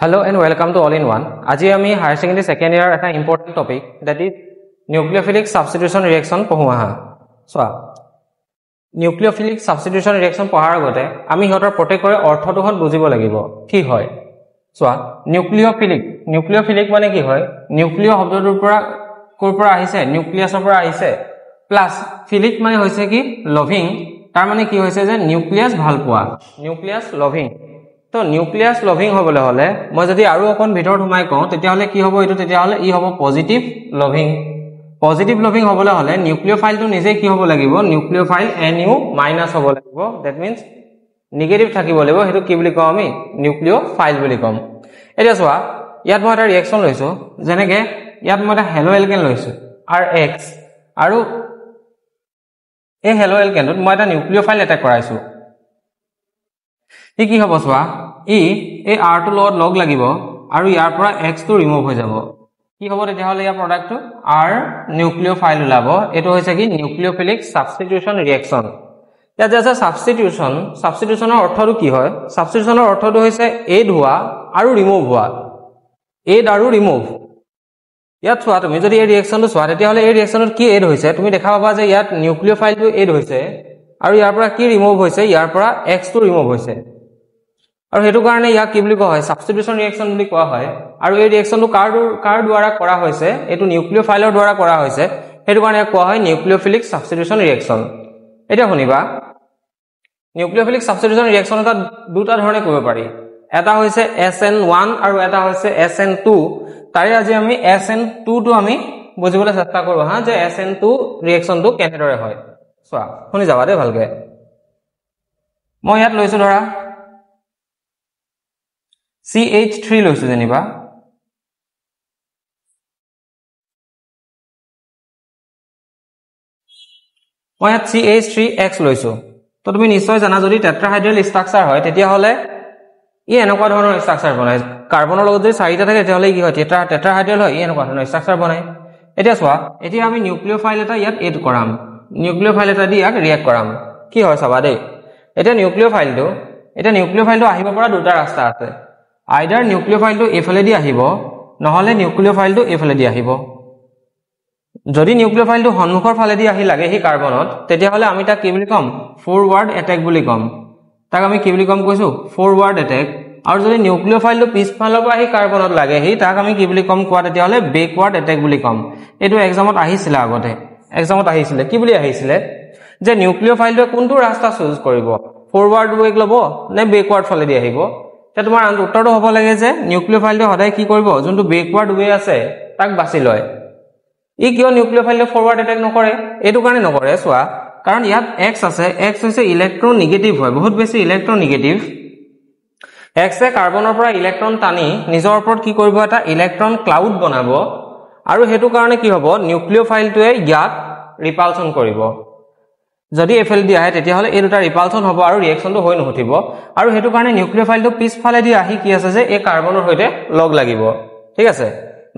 Hello and welcome to All in One. Aji ami higher secondary second year eta important topic that is nucleophilic substitution reaction pohuwa ha. So nucleophilic substitution reaction pohar agote ami hotor protect kore ortho to hon bujibo lagibo. Ki hoy? So nucleophilic mane ki hoy? Nucleo shobdotor pora kor pora ahise nucleus pora ahise plus philic mane hoise ki loving tar mane ki hoise je nucleus bhal poa. Nucleus loving তো nucleus loving হবলে হলে মই যদি আৰু অকন ভিতৰত হুমাই কওঁ তেতিয়া হলে কি হ'ব এটো তেতিয়া হলে ই হ'ব পজিটিভ লভিং হবলে হলে নিউক্লিওফাইলটো নিজে কি হ'ব লাগিব নিউক্লিওফাইল NU- হ'ব লাগিব দ্যাট মিন্স নেগেটিভ থাকিব লাগিব হেতু কি বুলি কওঁ আমি নিউক্লিওফাইল বুলি কম এটা সোৱা ইয়াত মই এটা ৰিঅ্যাকচন লৈছো যেনেকে ইয়াত মই এটা হেলো এলকেন লৈছো RH আৰু এই হেলো এলকেনটোত মই এটা নিউক্লিওফাইল এটাক কৰাইছো কি হ'ব সোৱা এই R টো লগত লগ লাগিব আৰু ইয়াৰ পৰা X টো ৰিমুভ হৈ যাব কি হ'ব তেতিয়া হলে ইয়াৰ প্ৰডাক্টটো R নিউক্লিওফাইল ওলাব এটো হৈছে কি নিউক্লিওফিলিক সাবস্টিটিউশন ৰিঅ্যাকচন ইয়াত যে সাবস্টিটিউশনৰ অৰ্থটো কি হয় সাবস্টিটিউশনৰ অৰ্থটো হৈছে এড হোৱা আৰু ৰিমুভ হোৱা এড আৰু ৰিমুভ ইয়াত সোৱা তুমি যদি এই ৰিঅ্যাকচনটো সোৱা তেতিয়া হলে এই ৰিঅ্যাকচনত কি এড হৈছে তুমি দেখা পাবা যে ইয়াত নিউক্লিওফাইলটো এড হৈছে আৰু ইয়াৰ পৰা কি ৰিমুভ হৈছে ইয়াৰ পৰা X টো ৰিমুভ হৈছে আৰু হেতু কাৰণে ইয়াক কি বুলি কোৱা হয় সাবস্টিটিউশন ৰিঅ্যাকচন বুলি কোৱা হয় আৰু এই ৰিঅ্যাকচনটো কাৰ দ্বাৰা কৰা হৈছে এটো নিউক্লিওফাইলৰ দ্বাৰা কৰা হৈছে হেতু কাৰণে কোৱা হয় নিউক্লিওফিলিক সাবস্টিটিউশন ৰিঅ্যাকচন এটা শুনিবা নিউক্লিওফিলিক সাবস্টিটিউশন ৰিঅ্যাকচন এটা দুটা ধৰণে কৰিব পাৰি এটা হৈছে SN1 আৰু এটা হৈছে SN2 তাৰে আজি আমি SN2 টো আমি বুজিবলৈ চেষ্টা কৰো হা যে SN2 ৰিঅ্যাকচনটো কেনেদৰে হয় সোৱা শুনি যাবা দে ভালকে মই ইয়াত লৈছো ধৰা CH3 লৈছো যেনিবা মই ইয়াত CH3X লৈছো তো তুমি নিশ্চয় জানা যদি টেট্ৰাহাইড্ৰেল ষ্ট্ৰাকচাৰ হয় তেতিয়া হলে ই এনেকুৱা ধৰণৰ ষ্ট্ৰাকচাৰ বনায় কাৰ্বনৰ লগত যদি চাৰিটা থাকে তেতিয়া হলে কি হয় টেট্ৰাহাইড্ৰেল হয় ই এনেকুৱা ধৰণৰ ষ্ট্ৰাকচাৰ বনায় এতিয়া সোৱা এতিয়া আমি নিউক্লিওফাইল এটা ইয়াত এড কৰাম নিউক্লিওফাইল এটা দি ইয়াক ৰিঅ্যাক্ট কৰাম কি হয় চাবা দেই এতিয়া নিউক্লিওফাইলটো আহিব পৰা দুটা ৰাস্তা আছে আইদাৰ নিউক্লিওফাইলটো এফালে দি আহিব নহলে নিউক্লিওফাইলটো এফালে দি আহিব যদি নিউক্লিওফাইলটো সন্মুখৰ ফালে দি আহি লাগে হি কাৰ্বনত তেতিয়া হলে আমি তাক কি বুলি কম ফৰৱাৰ্ড এটাক বুলি কম তাক আমি কি বুলি কম কৈছো ফৰৱাৰ্ড এটাক আৰু যদি নিউক্লিওফাইলটো পিছফালৰ পৰা আহি কাৰ্বনত লাগে হি তাক আমি কি বুলি কম কোৱা তেতিয়া হলে বেকৱাৰ্ড এটাক বুলি কম এটো এক্সামত আহিছিল আগতে কি বুলি আহিছিল যে নিউক্লিওফাইলটো কোনটো ৰাস্তা চুজ কৰিব ফৰৱাৰ্ড ৱেক লব নে বেকৱাৰ্ড ফালে দি আহিব তে তোমাৰ উত্তৰটো হ'ব লাগে যে নিউক্লিওফাইলটো সদায় কি কৰিব যোনটো বেকৱাৰ্ড ৱে আছে তাক বাছি লয় ই কিয় নিউক্লিওফাইলটো ফৰৱাৰ্ড এটাক নকৰে এটো কাৰণে নকৰে সোৱা কাৰণ ইয়াত X আছে X হৈছে ইলেক্ট্ৰন নেগেটিভ হয় বহুত বেছি ইলেক্ট্ৰন নেগেটিভ X এ কাৰ্বনৰ পৰা ইলেক্ট্ৰন টানি নিজৰ ওপৰত কি কৰিব এটা ইলেক্ট্ৰন ক্লাউড বনাব আৰু হেতু কাৰণে কি হ'ব নিউক্লিওফাইলটোৱে ইয়াক ৰিপালচন কৰিব যদি এফএল দি আহে তেতিয়া হলে এই দুটা ৰিপালচন হ'ব আৰু ৰিঅ্যাকচনটো হৈ নহতিব আৰু হেতু কাৰণে নিউক্লিওফাইলটো পিছফালে দি আহি কি আছে যে এই কাৰ্বনৰ সৈতে লগ লাগিব ঠিক আছে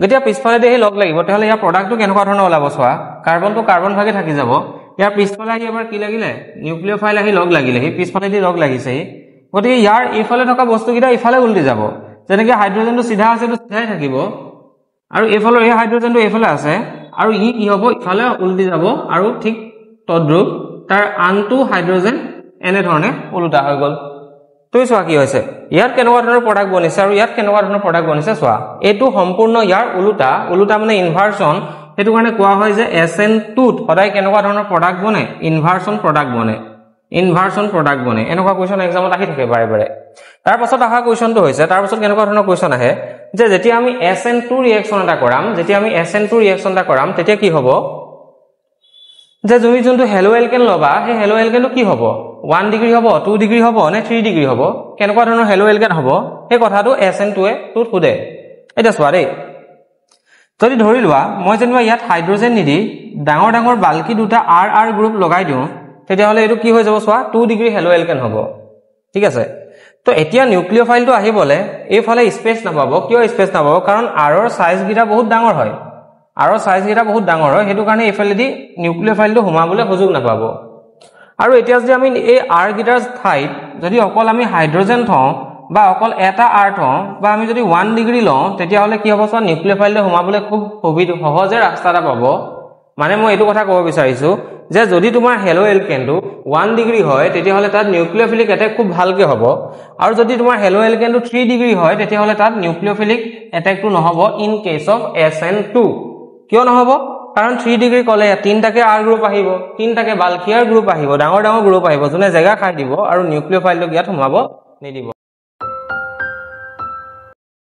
যেতিয়া পিছফালে দি লগ লাগিব তেহলে ইয়াৰ প্ৰডাক্টটো কেনেকুৱা ধৰণৰ ওলাব সোৱা কাৰ্বনটো কাৰ্বন ভাগে থাকি যাব ইয়াৰ পিছফালে আহি এবাৰ কি লাগিলে নিউক্লিওফাইল আহি লগ লাগিলে হি পিছফালে দি লগ লাগিছে গতিকে ইয়াৰ ইফালে থকা বস্তুকিটা ইফালে উল্টি যাব যেনেকৈ হাইড্ৰোজেনটো সিধা আছে তো সিধাই থাকিব আৰু এফালৰ এই হাইড্ৰোজেনটো এফালে আছে আৰু ই কি হ'ব ইফালে উল্টি যাব আৰু ঠিক তদ্ৰুপ তাৰ আনটো হাইড্ৰোজেন এনে ধৰণে উল্টা হৈ গল তুই সোৱা কি হৈছে ইয়াত কেনেকুৱা ধৰণৰ প্ৰডাক্ট বনিছে আৰু ইয়াত কেনেকুৱা ধৰণৰ প্ৰডাক্ট বনিছে সোৱা এটো সম্পূৰ্ণ ইয়াৰ উল্টা মানে ইনভাৰ্সন হেতু কাৰণে কোৱা হয় যে SN2 ত সদায় কেনেকুৱা ধৰণৰ প্ৰডাক্ট বনে ইনভাৰ্সন প্ৰডাক্ট বনে এনেকুৱা কোৱেশ্চন এক্সামত আহি থাকে বাৰে তাৰ পাছত আহা কোৱেশ্চনটো হৈছে তাৰ পাছত কেনেকুৱা ধৰণৰ কোৱেশ্চন আহে যে যেতিয়া আমি SN2 ৰিঅ্যাকচন এটা কৰাম তেতিয়া কি হ'ব যে তুমি যোনটো হেলো এলকেন লবা সেই হেলো এলকেনটো কি হ'ব 1 ডিগ্ৰী হ'ব 2 ডিগ্ৰী হ'ব নে 3 ডিগ্ৰী হ'ব কেনেকুৱা ধৰণৰ হেলো এলকেন হ'ব সেই কথাটো SN2 এ তোত খুদে এটা সোৱা দেই যদি ধৰি লোৱা মই যেনিবা ইয়াত হাইড্ৰোজেন নিদি ডাঙৰ বালকি দুটা R গ্ৰুপ লগাই দিও তেতিয়া হলে এটো কি হৈ যাব সোৱা 2 ডিগ্ৰী হেলো এলকেন হ'ব ঠিক আছে তো এতিয়া নিউক্লিওফাইলটো আহিবলে এইফালে স্পেস নাপাব কিয় স্পেস নাপাব কাৰণ R ৰ সাইজ গিটা বহুত ডাঙৰ হয় হেতু কাৰণে এইফালে দি নিউক্লিওফাইলটো হুমাবলৈ সুযোগ নাপাব আৰু এতিয়া যদি আমি এই R গিটাৰ ঠাইত যদি অকল আমি হাইড্ৰোজেন থওঁ বা অকল এটা R থওঁ বা আমি যদি 1 ডিগ্ৰী লওঁ তেতিয়াহ'লে কি হ'ব চোৱা নিউক্লিঅফাইলটো সোমাবলৈ খুব সহজে ৰাস্তা এটা পাব মানে মই এইটো কথা ক'ব বিচাৰিছো যে যদি তোমাৰ হেলো এলকেনটো 1 ডিগ্ৰী হয় তেতিয়াহ'লে তাত নিউক্লিঅফিলিক এটেক খুব ভালকে হ'ব আৰু যদি তোমাৰ হেলো এলকেনটো 3 ডিগ্ৰী হয় তেতিয়াহ'লে তাত নিউক্লিঅফিলিক এটেকটো নহ'ব ইন কেস অফ SN2 কিয় নহ'ব কাৰণ 3 ডিগ্ৰী ক'লে তিনটাকে R গ্ৰুপ আহিব তিনটাকে বাল্কিয়াৰ গ্ৰুপ আহিব ডাঙৰ গ্ৰুপ আহিব যোনে জেগা খাই দিব আৰু নিউক্লিঅফাইলটো ইয়াত সোমাব নিদিব